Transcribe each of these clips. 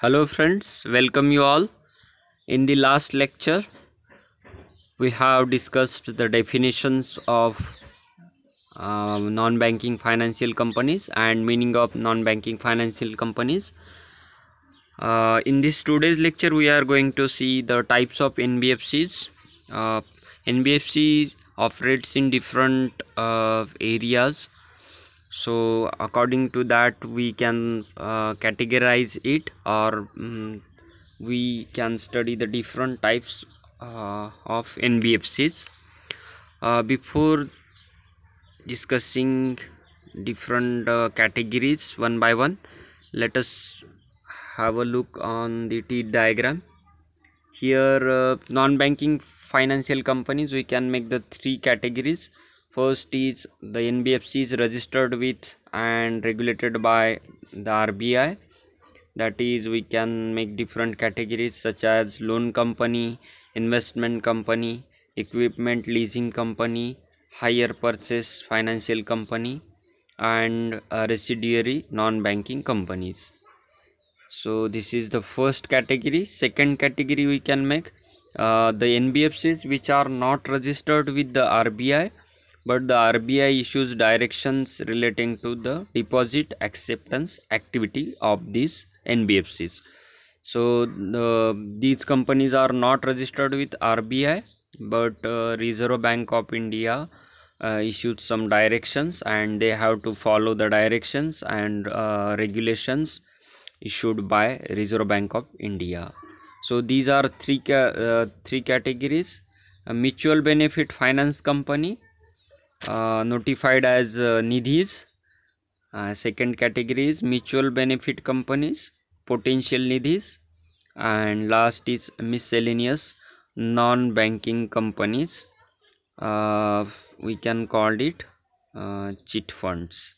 Hello friends, welcome you all. In the last lecture, we have discussed the definitions of non-banking financial companies and meaning of non-banking financial companies. In this today's lecture, we are going to see the types of NBFCs. Uh, NBFC operates in different areas. So according to that, we can categorize it, or we can study the different types of NBFCs. Before discussing different categories one by one, let us have a look on the T diagram. Here, non-banking financial companies, we can make the three categories. First is the NBFCs registered with and regulated by the RBI. That is, we can make different categories such as loan company, investment company, equipment leasing company, hire purchase financial company, and residuary non-banking companies. So this is the first category. Second category, we can make the NBFCs which are not registered with the RBI, but the RBI issues directions relating to the deposit acceptance activity of these NBFCs. So these companies are not registered with RBI, but Reserve Bank of India issued some directions, and they have to follow the directions and regulations issued by Reserve Bank of India. So these are three categories. A mutual benefit finance company, notified as nidhis. Second category is mutual benefit companies, potential nidhis, and last is miscellaneous non-banking companies. We can call it chit funds.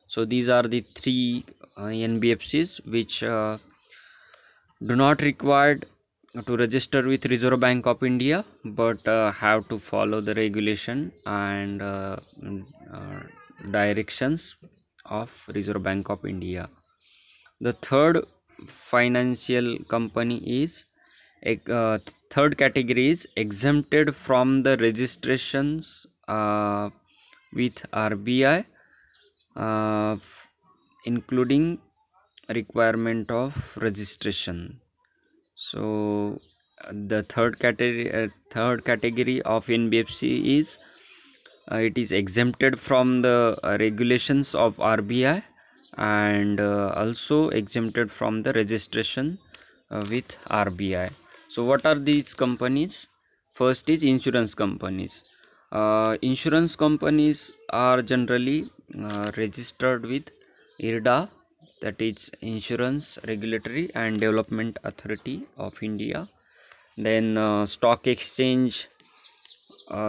So these are the three NBFCs which do not required to register with Reserve Bank of India, but have to follow the regulation and directions of Reserve Bank of India. The third financial company is third category is exempted from the registrations with RBI, including requirement of registration. So the third category of NBFC is it is exempted from the regulations of RBI, and also exempted from the registration with RBI. So what are these companies? First is insurance companies. Insurance companies are generally registered with IRDA, that is Insurance Regulatory and Development Authority of India. Then stock exchange,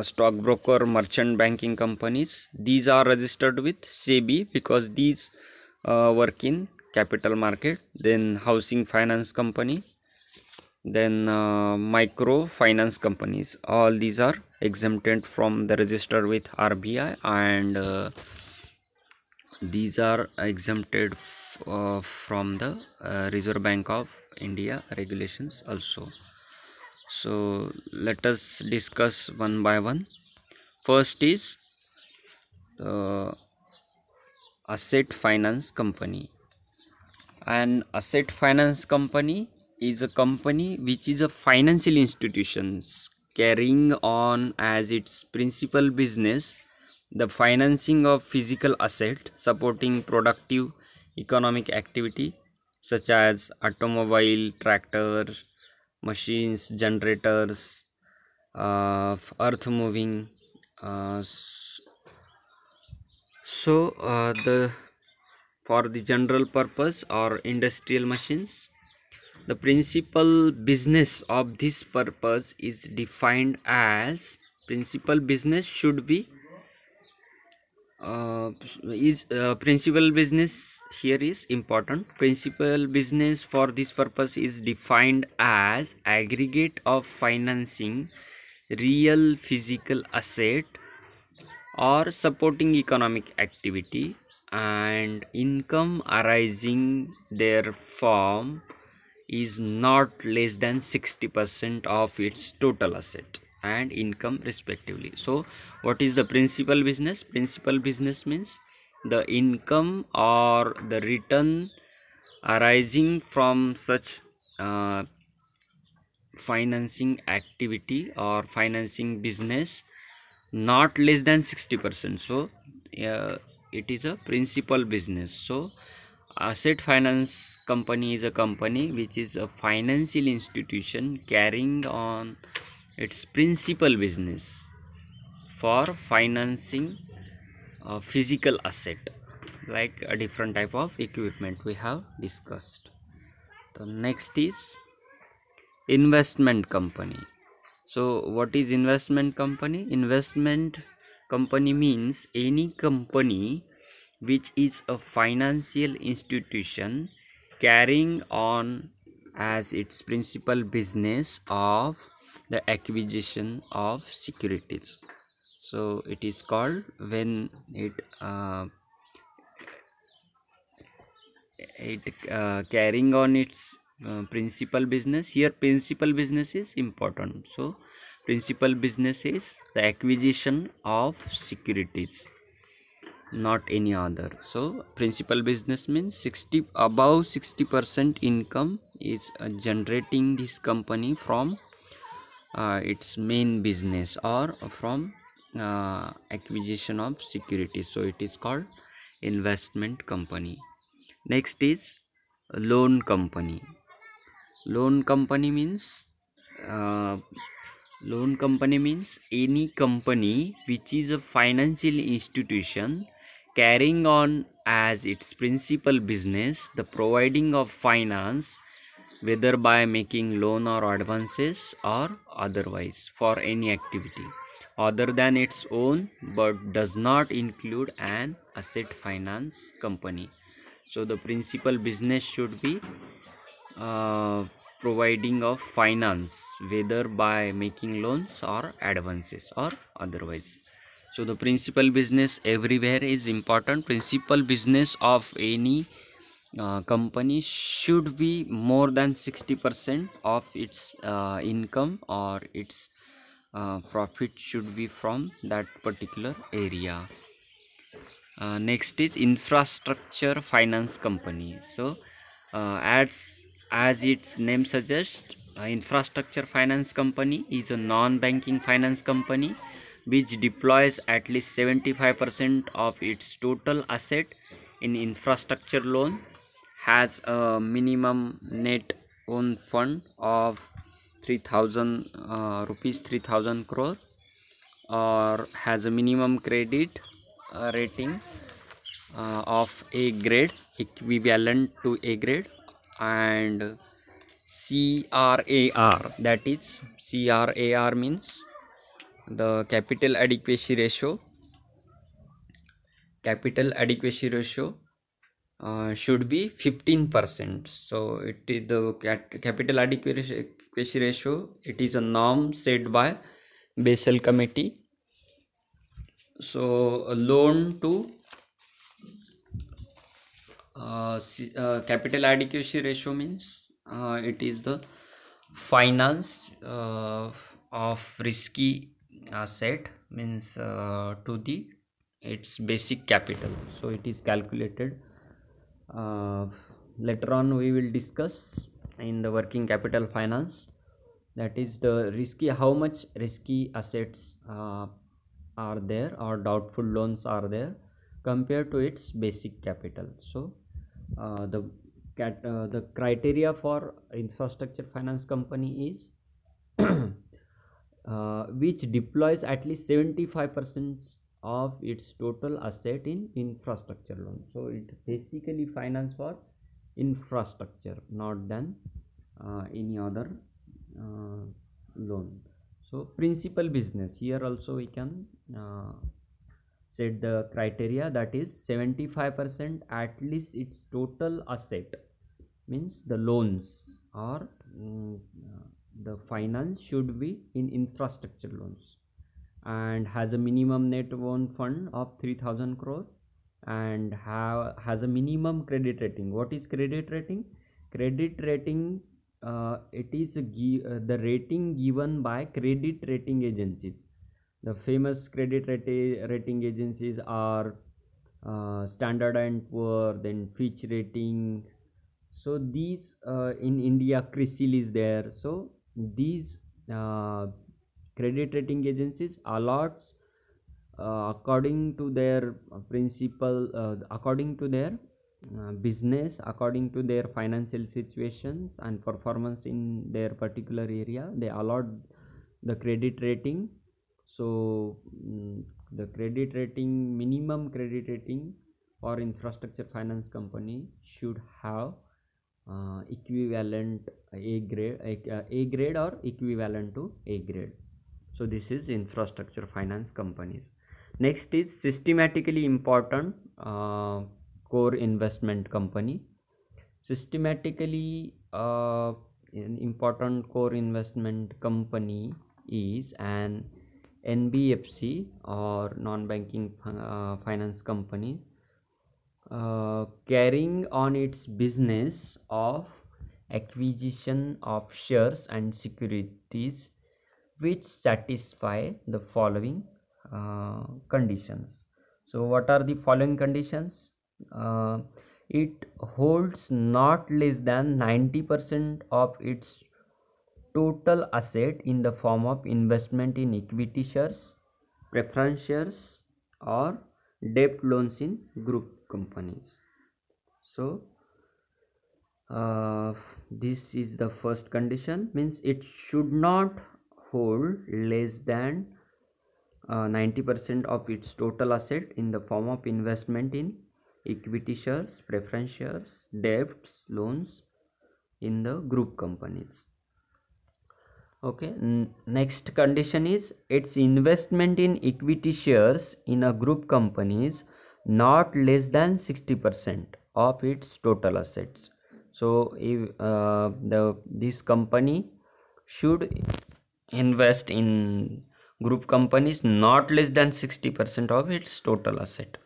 stockbroker, merchant banking companies, these are registered with SEBI because these work in capital market. Then housing finance company, then micro finance companies, all these are exempted from the register with RBI, and these are exempted from the Reserve Bank of India regulations also. So let us discuss one by one. First is the asset finance company. An asset finance company is a company which is a financial institutions carrying on as its principal business the financing of physical asset supporting productive economic activity such as automobile, tractors, machines, generators, earth moving. The for the general purpose or industrial machines, the principal business of this purpose is defined as principal business should be principal business here is important. Principal business for this purpose is defined as aggregate of financing real physical asset or supporting economic activity and income arising therefrom is not less than 60% of its total asset and income respectively. So what is the principal business? Principal business means the income or the return arising from such financing activity or financing business not less than 60%. So it is a principal business. So asset finance company is a company which is a financial institution carrying on its principal business for financing a physical asset, like a different type of equipment we have discussed. The next is investment company. So what is investment company? Investment company means any company which is a financial institution carrying on as its principal business of the acquisition of securities. So it is called when it carrying on its principal business. Here principal business is important. So principal business is the acquisition of securities, not any other. So principal business means above 60% income is generating this company from its main business or from acquisition of securities. So it is called investment company. Next is loan company. Loan company means uh, loan company means any company which is a financial institution carrying on as its principal business the providing of finance, whether by making loan or advances or otherwise, for any activity other than its own but does not include an asset finance company. So the principal business should be uh, providing of finance, whether by making loans or advances or otherwise. So the principal business everywhere is important. Principal business of any company should be more than 60% of its income or its profit should be from that particular area. Next is infrastructure finance company. So as its name suggests, infrastructure finance company is a non-banking finance company which deploys at least 75% of its total asset in infrastructure loan, has a minimum net own fund of 3000 rupees 3000 crore, or has a minimum credit rating of A grade, equivalent to A grade, and CRAR, that is CRAR means the capital adequacy ratio should be 15%. So it is the capital adequacy ratio, it is a norm set by Basel committee. So a loan to capital adequacy ratio means it is the finance of risky asset, means to the its basic capital. So it is calculated, uh, later on we will discuss in the working capital finance, that is the risky, how much risky assets are there or doubtful loans are there compared to its basic capital. So the criteria for infrastructure finance company is which deploys at least 75% of its total asset in infrastructure loan. So it basically finance for infrastructure, not than any other uh, loan. So principal business, here also we can set the criteria, that is 75% at least its total asset, means the loans or the finance should be in infrastructure loans, and has a minimum net own fund of 3000 crore, and has a minimum credit rating. What is credit rating? Credit rating it is the rating given by credit rating agencies. The famous rating agencies are Standard and Poor, then Fitch Rating. So these in India, CRISIL is there. So these uh, credit rating agencies allots according to their principle, according to their business, according to their financial situations and performance in their particular area, they allot the credit rating. So the credit rating, minimum credit rating for infrastructure finance company should have equivalent A grade or equivalent to A grade. So this is infrastructure finance companies. Next is systematically important core investment company. Systematically an important core investment company is an NBFC or non-banking finance company carrying on its business of acquisition of shares and securities which satisfy the following conditions. So what are the following conditions? It holds not less than 90% of its total asset in the form of investment in equity shares, preference shares, or debt loans in group companies. So this is the first condition, means it should not hold less than 90% of its total asset in the form of investment in equity shares, preference shares, debts, loans in the group companies. Okay, next condition is its investment in equity shares in a group companies not less than 60% of its total assets. So if this company should invest in group companies not less than 60% of its total asset.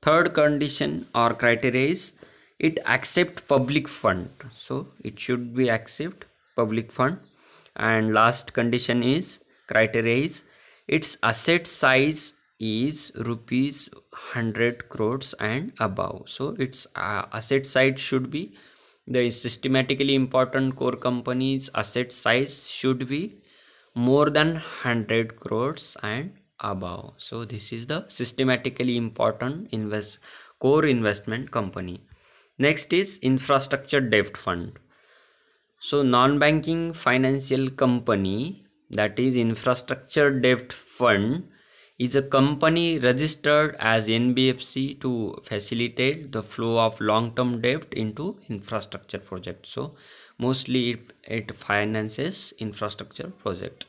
Third condition or criteria is it accept public fund. So it should be accept public fund. And last condition is criteria is its asset size is rupees 100 crores and above. So its asset side should be, the systematically important core companies asset size should be more than 100 crores and above. So this is the systematically important core investment company. Next is infrastructure debt fund. So non-banking financial company, that is infrastructure debt fund, is a company registered as NBFC to facilitate the flow of long-term debt into infrastructure projects. So mostly it finances infrastructure project.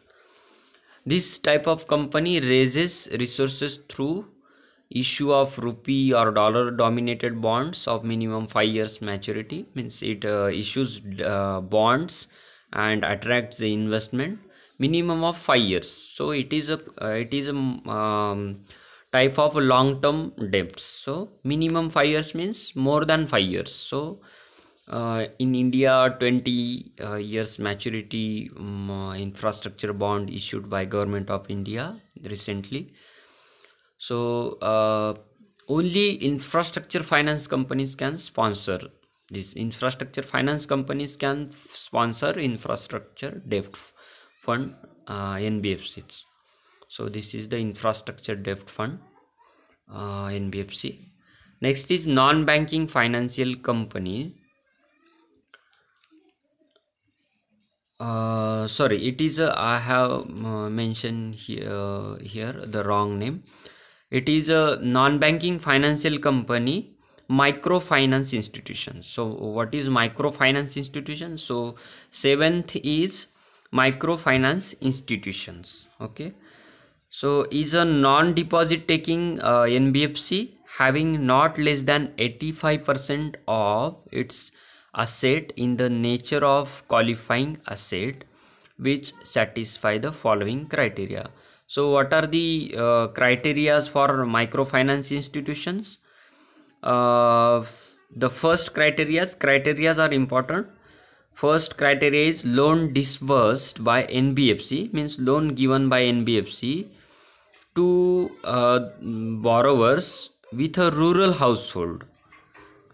This type of company raises resources through issue of rupee or dollar dominated bonds of minimum 5 years maturity, means it issues bonds and attracts the investment minimum of 5 years. So it is a type of long term debts. So minimum 5 years means more than 5 years. So in India 20 years maturity infrastructure bond issued by government of India recently. So only infrastructure finance companies can sponsor this. Infrastructure finance companies can sponsor infrastructure debt fund, NBFCs. So this is the infrastructure debt fund, NBFC. Next is non-banking financial company. Sorry, it is I have mentioned here the wrong name. It is a non-banking financial company, microfinance institution. So what is microfinance institution? So seventh is microfinance institutions. Okay, so is a non-deposit taking NBFC having not less than 85% of its asset in the nature of qualifying asset which satisfy the following criteria. So what are the criterias for microfinance institutions? The first criterias are important. First criteria is loan disbursed by NBFC, means loan given by NBFC to borrowers with a rural household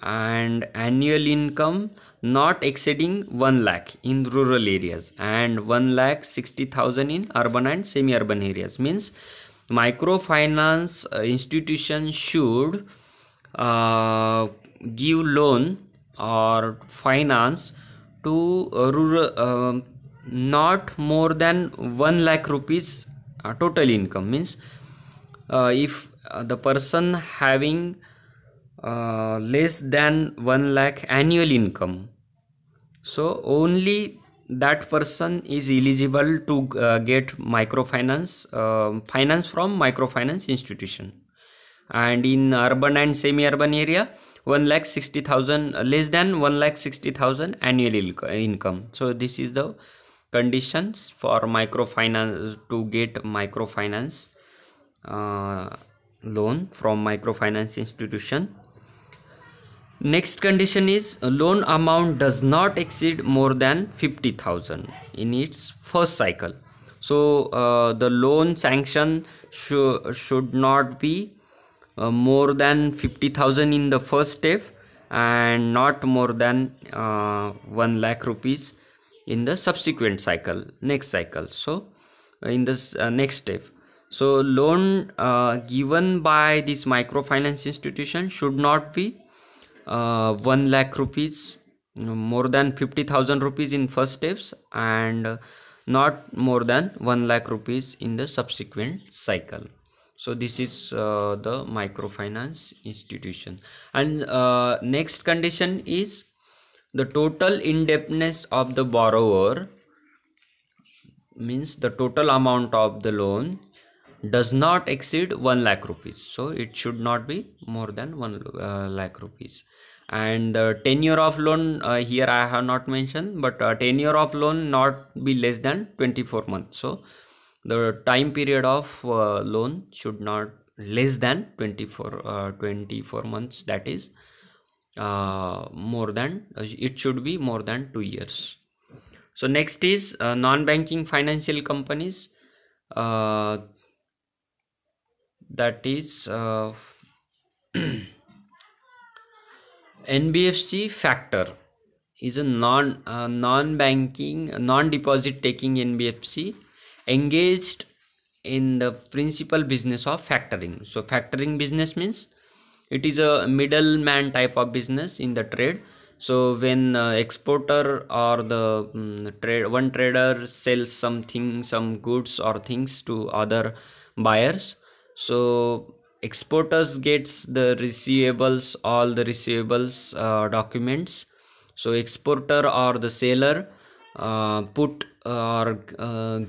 and annual income not exceeding 1 lakh in rural areas and 1 lakh 60,000 in urban and semi-urban areas. Means microfinance institution should give loan or finance to rural not more than 1 lakh rupees total income. Means if the person having less than 1 lakh annual income, so only that person is eligible to get microfinance finance from microfinance institution. And in urban and semi-urban area, 1 lakh 60,000 less than 1 lakh 60,000 annual income. So this is the conditions for microfinance to get microfinance loan from microfinance institution. Next condition is a loan amount does not exceed more than 50,000 in its first cycle. So the loan sanction should not be more than 50,000 in the first step and not more than 1 lakh rupees in the subsequent cycle, next cycle. So in this next step, so loan given by this microfinance institution should not be 1 lakh rupees, more than 50,000 rupees in first steps and not more than 1 lakh rupees in the subsequent cycle. So this is the microfinance institution. And next condition is the total indebtedness of the borrower, means the total amount of the loan does not exceed 1 lakh rupees. So it should not be more than 1 lakh rupees. And the tenure of loan, here I have not mentioned, but tenure of loan not be less than 24 months. So the time period of loan should not less than 24 months, that is more than it should be more than 2 years. So next is non-banking financial companies, that is NBFC Factor is a non-banking non-deposit taking NBFC engaged in the principal business of factoring. So factoring business means it is a middleman type of business in the trade. So when exporter or the one trader sells something, some goods or things to other buyers, so exporters gets the receivables, all the receivables documents. So exporter or the seller put or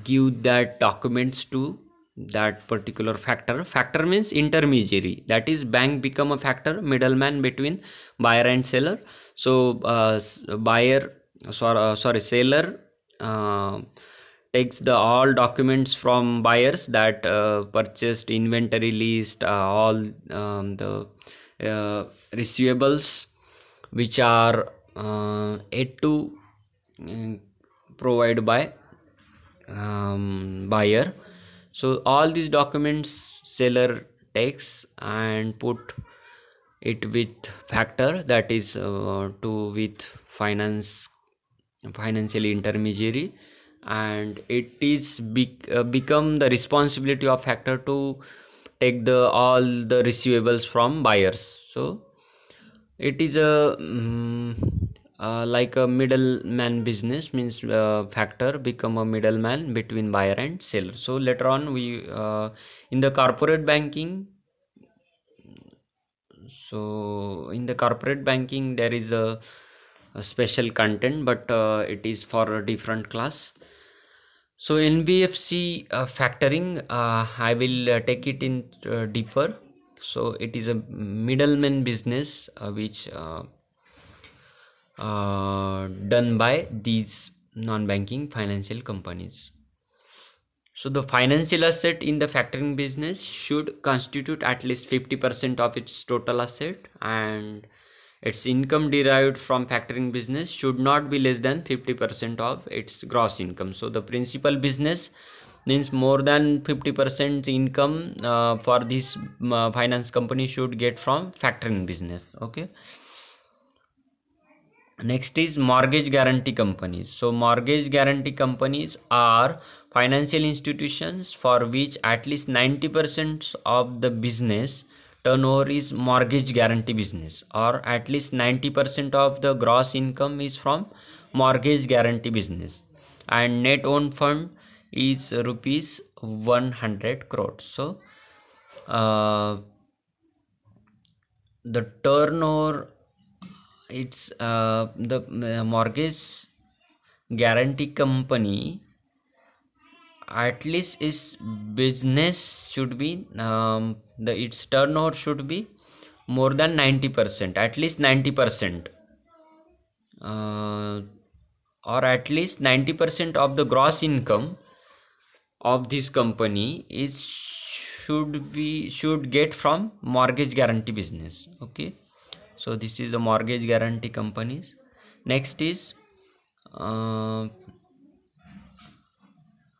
give that documents to that particular factor. Factor means intermediary, that is bank become a factor, middleman between buyer and seller. So seller takes the all documents from buyers, that purchased inventory list, all the receivables which are yet to provide by buyer. So all these documents seller takes and put it with factor, that is to with financial intermediary, and it is become the responsibility of factor to take the all the receivables from buyers. So it is a like a middleman business, means factor become a middleman between buyer and seller. So later on we in the corporate banking, so in the corporate banking there is a special content, but it is for a different class. So NBFC factoring, I will take it in deeper. So it is a middleman business which done by these non-banking financial companies. So the financial asset in the factoring business should constitute at least 50% of its total asset, and its income derived from factoring business should not be less than 50% of its gross income. So the principal business means more than 50% income for this finance company should get from factoring business. Okay. Next is mortgage guarantee companies. So mortgage guarantee companies are financial institutions for which at least 90% of the business turnover is mortgage guarantee business, or at least 90% of the gross income is from mortgage guarantee business, and net own fund is rupees 100 crores. So the turnover, it's the mortgage guarantee company at least is business should be the its turnover should be more than 90%, at least 90%, or at least 90% of the gross income of this company is should get from mortgage guarantee business. Okay. So this is the mortgage guarantee companies. Next is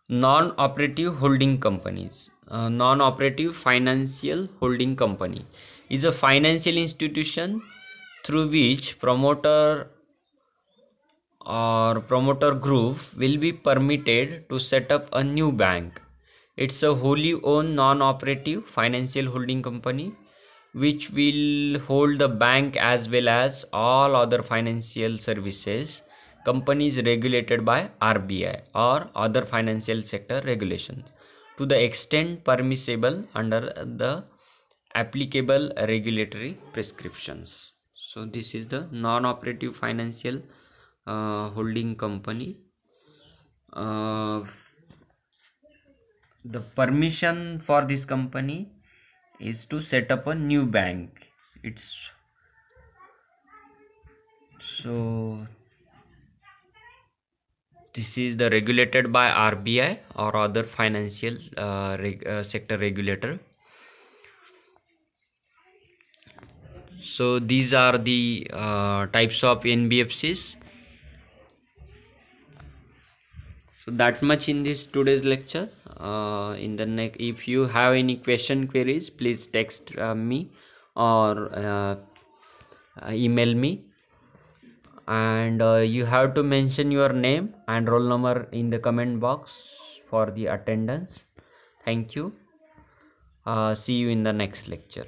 non-operative holding companies. Non-operative financial holding company is a financial institution through which promoter or promoter group will be permitted to set up a new bank. It's a wholly owned non-operative financial holding company which will hold the bank as well as all other financial services companies regulated by RBI or other financial sector regulations to the extent permissible under the applicable regulatory prescriptions. So this is the non-operative financial holding company. The permission for this company is to set up a new bank. It's so this is the regulated by RBI or other financial sector regulator. So these are the types of NBFCs. So that much in this today's lecture. In the next, if you have any queries, please text me or email me, and you have to mention your name and roll number in the comment box for the attendance. Thank you. See you in the next lecture.